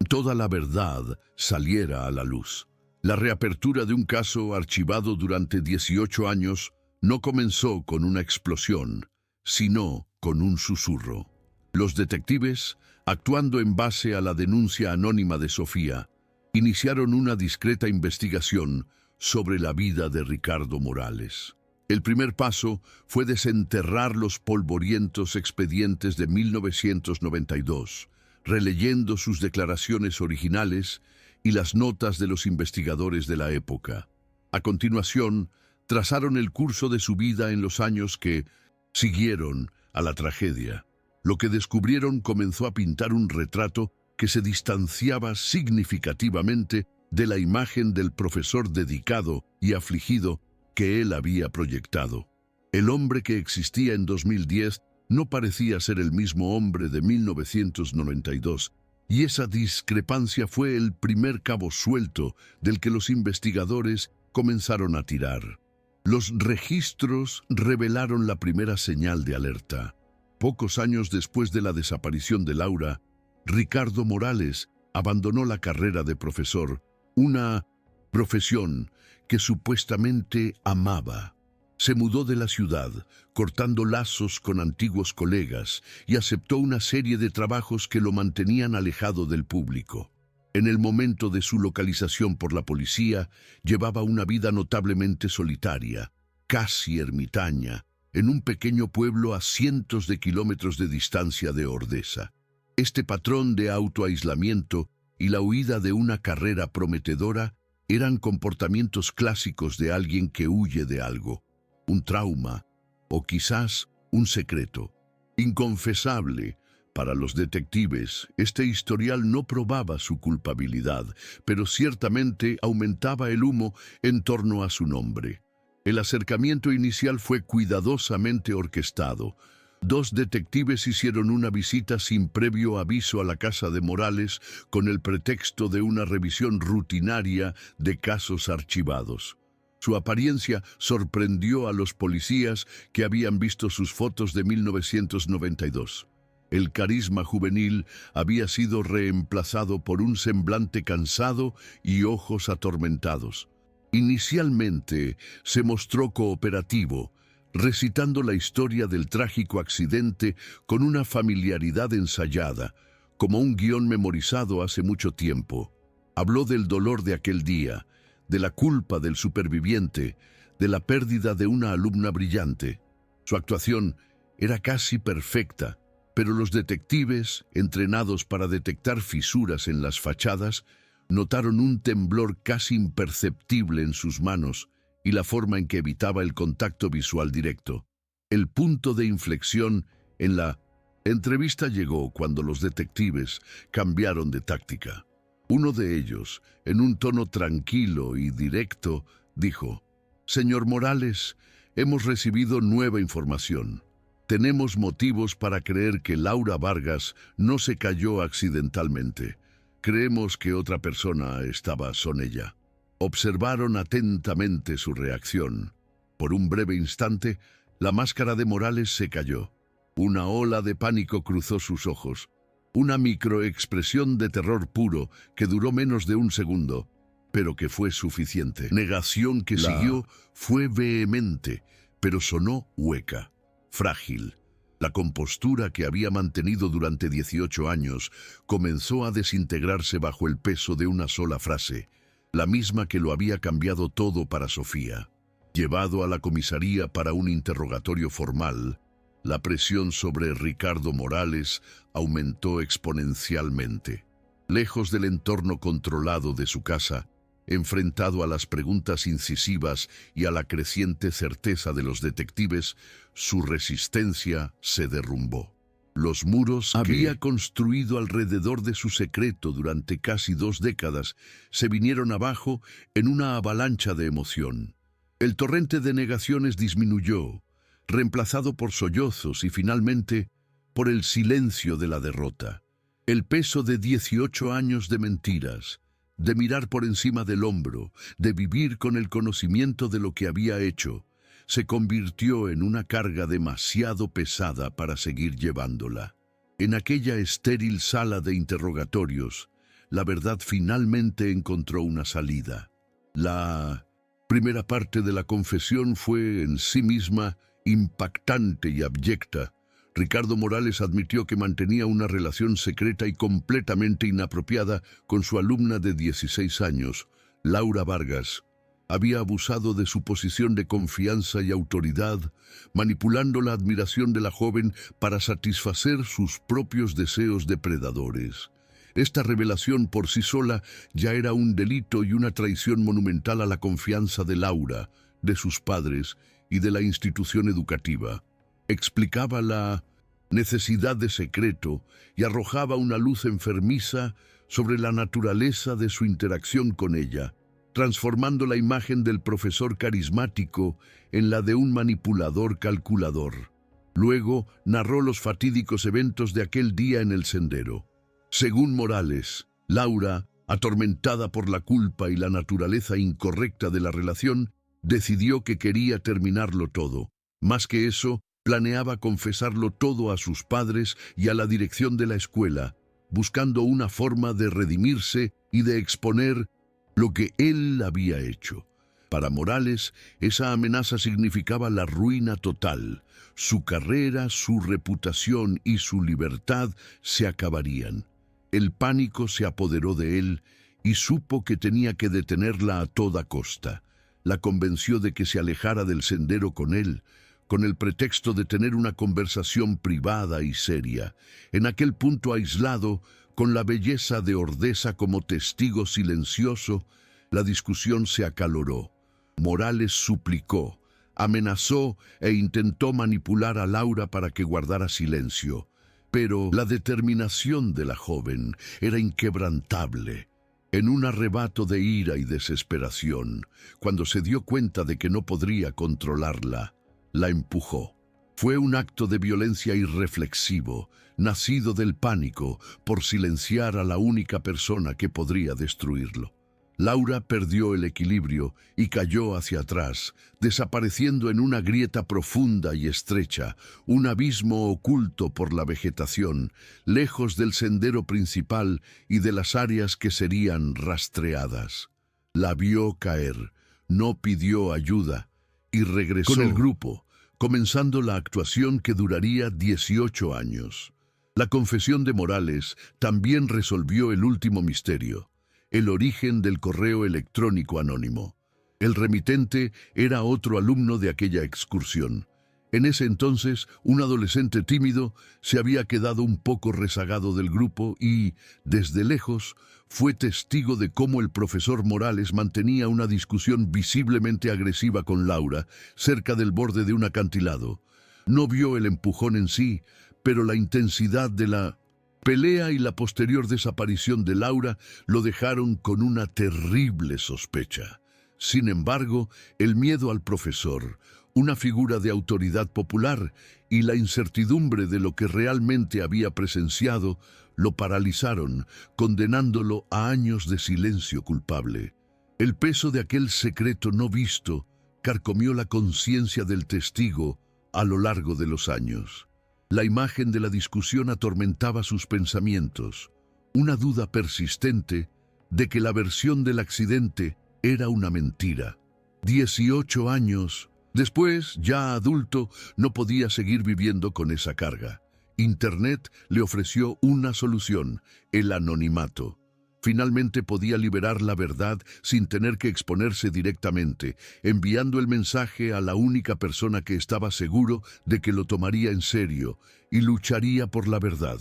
toda la verdad saliera a la luz. La reapertura de un caso archivado durante 18 años no comenzó con una explosión, sino con un susurro. Los detectives, actuando en base a la denuncia anónima de Sofía, iniciaron una discreta investigación sobre la vida de Ricardo Morales. El primer paso fue desenterrar los polvorientos expedientes de 1992, releyendo sus declaraciones originales y las notas de los investigadores de la época. A continuación, trazaron el curso de su vida en los años que siguieron a la tragedia. Lo que descubrieron comenzó a pintar un retrato que se distanciaba significativamente de la imagen del profesor dedicado y afligido que él había proyectado. El hombre que existía en 2010 no parecía ser el mismo hombre de 1992, y esa discrepancia fue el primer cabo suelto del que los investigadores comenzaron a tirar. Los registros revelaron la primera señal de alerta. Pocos años después de la desaparición de Laura, Ricardo Morales abandonó la carrera de profesor, una profesión que supuestamente amaba. Se mudó de la ciudad, cortando lazos con antiguos colegas, y aceptó una serie de trabajos que lo mantenían alejado del público. En el momento de su localización por la policía, llevaba una vida notablemente solitaria, casi ermitaña, en un pequeño pueblo a cientos de kilómetros de distancia de Ordesa. Este patrón de autoaislamiento y la huida de una carrera prometedora eran comportamientos clásicos de alguien que huye de algo, un trauma o quizás un secreto. Inconfesable para los detectives, este historial no probaba su culpabilidad, pero ciertamente aumentaba el humo en torno a su nombre. El acercamiento inicial fue cuidadosamente orquestado. Dos detectives hicieron una visita sin previo aviso a la casa de Morales con el pretexto de una revisión rutinaria de casos archivados. Su apariencia sorprendió a los policías que habían visto sus fotos de 1992. El carisma juvenil había sido reemplazado por un semblante cansado y ojos atormentados. Inicialmente se mostró cooperativo, recitando la historia del trágico accidente con una familiaridad ensayada, como un guión memorizado hace mucho tiempo. Habló del dolor de aquel día, de la culpa del superviviente, de la pérdida de una alumna brillante. Su actuación era casi perfecta, pero los detectives, entrenados para detectar fisuras en las fachadas, notaron un temblor casi imperceptible en sus manos y la forma en que evitaba el contacto visual directo. El punto de inflexión en la entrevista llegó cuando los detectives cambiaron de táctica. Uno de ellos, en un tono tranquilo y directo, dijo: «Señor Morales, hemos recibido nueva información. Tenemos motivos para creer que Laura Vargas no se cayó accidentalmente. Creemos que otra persona estaba con ella». Observaron atentamente su reacción. Por un breve instante, la máscara de Morales se cayó. Una ola de pánico cruzó sus ojos. Una microexpresión de terror puro que duró menos de un segundo, pero que fue suficiente. Negación que siguió fue vehemente, pero sonó hueca, frágil. La compostura que había mantenido durante 18 años comenzó a desintegrarse bajo el peso de una sola frase, la misma que lo había cambiado todo para Sofía. Llevado a la comisaría para un interrogatorio formal, la presión sobre Ricardo Morales aumentó exponencialmente. Lejos del entorno controlado de su casa, enfrentado a las preguntas incisivas y a la creciente certeza de los detectives, su resistencia se derrumbó. Los muros que había construido alrededor de su secreto durante casi 2 décadas se vinieron abajo en una avalancha de emoción. El torrente de negaciones disminuyó, reemplazado por sollozos y finalmente por el silencio de la derrota. El peso de 18 años de mentiras, de mirar por encima del hombro, de vivir con el conocimiento de lo que había hecho, se convirtió en una carga demasiado pesada para seguir llevándola. En aquella estéril sala de interrogatorios, la verdad finalmente encontró una salida. La primera parte de la confesión fue en sí misma impactante y abyecta. Ricardo Morales admitió que mantenía una relación secreta y completamente inapropiada con su alumna de 16 años, Laura Vargas. Había abusado de su posición de confianza y autoridad, manipulando la admiración de la joven para satisfacer sus propios deseos depredadores. Esta revelación por sí sola ya era un delito y una traición monumental a la confianza de Laura, de sus padres y de la institución educativa. Explicaba la necesidad de secreto y arrojaba una luz enfermiza sobre la naturaleza de su interacción con ella, transformando la imagen del profesor carismático en la de un manipulador calculador. Luego narró los fatídicos eventos de aquel día en el sendero. Según Morales, Laura, atormentada por la culpa y la naturaleza incorrecta de la relación, decidió que quería terminarlo todo. Más que eso, planeaba confesarlo todo a sus padres y a la dirección de la escuela, buscando una forma de redimirse y de exponer lo que él había hecho. Para Morales, esa amenaza significaba la ruina total. Su carrera, su reputación y su libertad se acabarían. El pánico se apoderó de él y supo que tenía que detenerla a toda costa. La convenció de que se alejara del sendero con él, con el pretexto de tener una conversación privada y seria. En aquel punto aislado, con la belleza de Ordesa como testigo silencioso, la discusión se acaloró. Morales suplicó, amenazó e intentó manipular a Laura para que guardara silencio. Pero la determinación de la joven era inquebrantable. En un arrebato de ira y desesperación, cuando se dio cuenta de que no podría controlarla, la empujó. Fue un acto de violencia irreflexivo, nacido del pánico por silenciar a la única persona que podría destruirlo. Laura perdió el equilibrio y cayó hacia atrás, desapareciendo en una grieta profunda y estrecha, un abismo oculto por la vegetación, lejos del sendero principal y de las áreas que serían rastreadas. La vio caer, no pidió ayuda y regresó con el grupo, comenzando la actuación que duraría 18 años. La confesión de Morales también resolvió el último misterio: el origen del correo electrónico anónimo. El remitente era otro alumno de aquella excursión. En ese entonces, un adolescente tímido se había quedado un poco rezagado del grupo y, desde lejos, fue testigo de cómo el profesor Morales mantenía una discusión visiblemente agresiva con Laura, cerca del borde de un acantilado. No vio el empujón en sí, pero la intensidad de la pelea y la posterior desaparición de Laura lo dejaron con una terrible sospecha. Sin embargo, el miedo al profesor, una figura de autoridad popular, y la incertidumbre de lo que realmente había presenciado lo paralizaron, condenándolo a años de silencio culpable. El peso de aquel secreto no visto carcomió la conciencia del testigo a lo largo de los años. La imagen de la discusión atormentaba sus pensamientos, una duda persistente de que la versión del accidente era una mentira. 18 años después, ya adulto, no podía seguir viviendo con esa carga. Internet le ofreció una solución: el anonimato. Finalmente podía liberar la verdad sin tener que exponerse directamente, enviando el mensaje a la única persona que estaba seguro de que lo tomaría en serio y lucharía por la verdad: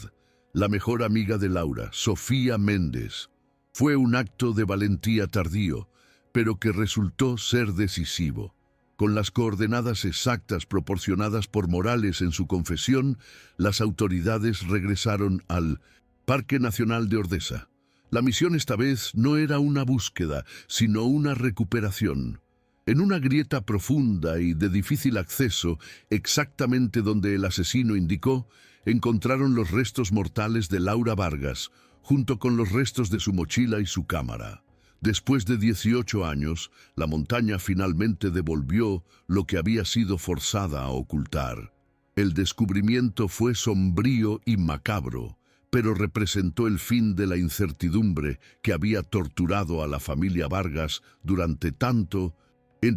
la mejor amiga de Laura, Sofía Méndez. Fue un acto de valentía tardío, pero que resultó ser decisivo. Con las coordenadas exactas proporcionadas por Morales en su confesión, las autoridades regresaron al Parque Nacional de Ordesa. La misión esta vez no era una búsqueda, sino una recuperación. En una grieta profunda y de difícil acceso, exactamente donde el asesino indicó, encontraron los restos mortales de Laura Vargas, junto con los restos de su mochila y su cámara. Después de 18 años, la montaña finalmente devolvió lo que había sido forzada a ocultar. El descubrimiento fue sombrío y macabro, pero representó el fin de la incertidumbre que había torturado a la familia Vargas durante tanto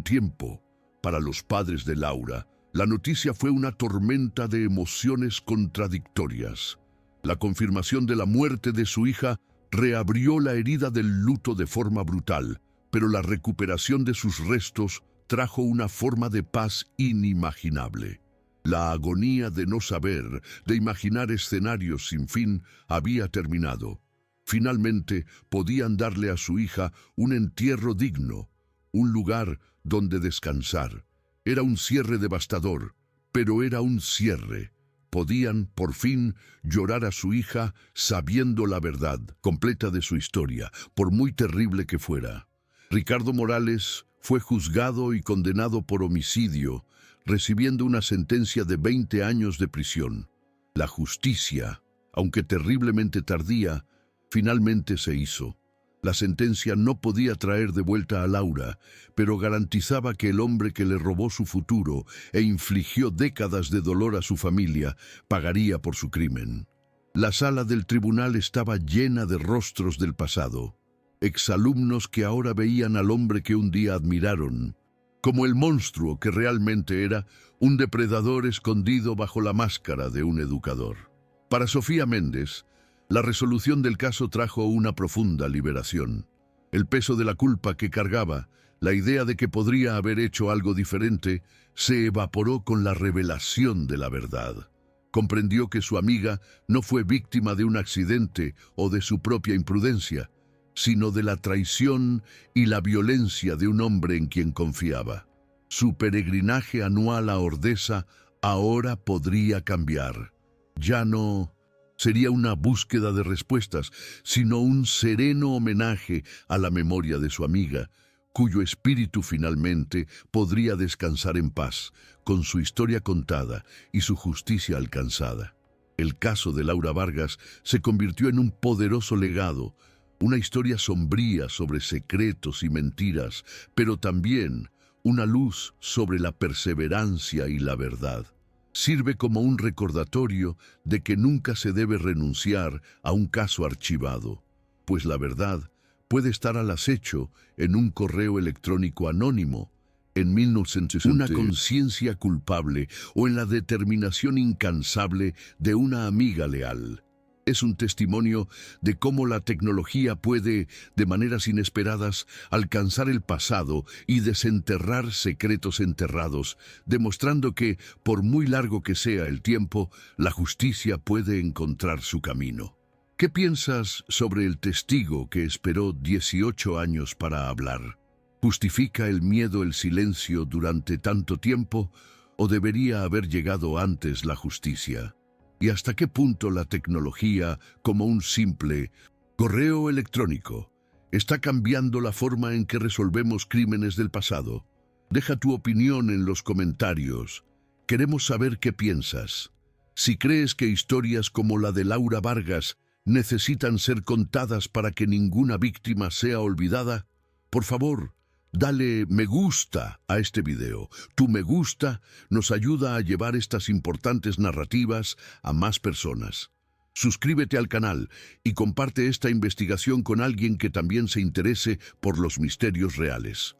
tiempo. Para los padres de Laura, la noticia fue una tormenta de emociones contradictorias. La confirmación de la muerte de su hija reabrió la herida del luto de forma brutal, pero la recuperación de sus restos trajo una forma de paz inimaginable. La agonía de no saber, de imaginar escenarios sin fin, había terminado. Finalmente podían darle a su hija un entierro digno, un lugar donde descansar. Era un cierre devastador, pero era un cierre. Podían, por fin, llorar a su hija sabiendo la verdad completa de su historia, por muy terrible que fuera. Ricardo Morales fue juzgado y condenado por homicidio, recibiendo una sentencia de 20 años de prisión. La justicia, aunque terriblemente tardía, finalmente se hizo. La sentencia no podía traer de vuelta a Laura, pero garantizaba que el hombre que le robó su futuro e infligió décadas de dolor a su familia pagaría por su crimen. La sala del tribunal estaba llena de rostros del pasado, exalumnos que ahora veían al hombre que un día admiraron, como el monstruo que realmente era, un depredador escondido bajo la máscara de un educador. Para Sofía Méndez, la resolución del caso trajo una profunda liberación. El peso de la culpa que cargaba, la idea de que podría haber hecho algo diferente, se evaporó con la revelación de la verdad. Comprendió que su amiga no fue víctima de un accidente o de su propia imprudencia, sino de la traición y la violencia de un hombre en quien confiaba. Su peregrinaje anual a Ordesa ahora podría cambiar. Ya no sería una búsqueda de respuestas, sino un sereno homenaje a la memoria de su amiga, cuyo espíritu finalmente podría descansar en paz, con su historia contada y su justicia alcanzada. El caso de Laura Vargas se convirtió en un poderoso legado, una historia sombría sobre secretos y mentiras, pero también una luz sobre la perseverancia y la verdad. Sirve como un recordatorio de que nunca se debe renunciar a un caso archivado, pues la verdad puede estar al acecho en un correo electrónico anónimo, en 1960, una conciencia culpable o en la determinación incansable de una amiga leal. Es un testimonio de cómo la tecnología puede, de maneras inesperadas, alcanzar el pasado y desenterrar secretos enterrados, demostrando que, por muy largo que sea el tiempo, la justicia puede encontrar su camino. ¿Qué piensas sobre el testigo que esperó 18 años para hablar? ¿Justifica el miedo el silencio durante tanto tiempo o debería haber llegado antes la justicia? ¿Y hasta qué punto la tecnología, como un simple correo electrónico, está cambiando la forma en que resolvemos crímenes del pasado? Deja tu opinión en los comentarios. Queremos saber qué piensas. Si crees que historias como la de Laura Vargas necesitan ser contadas para que ninguna víctima sea olvidada, por favor, dale me gusta a este video. Tu me gusta nos ayuda a llevar estas importantes narrativas a más personas. Suscríbete al canal y comparte esta investigación con alguien que también se interese por los misterios reales.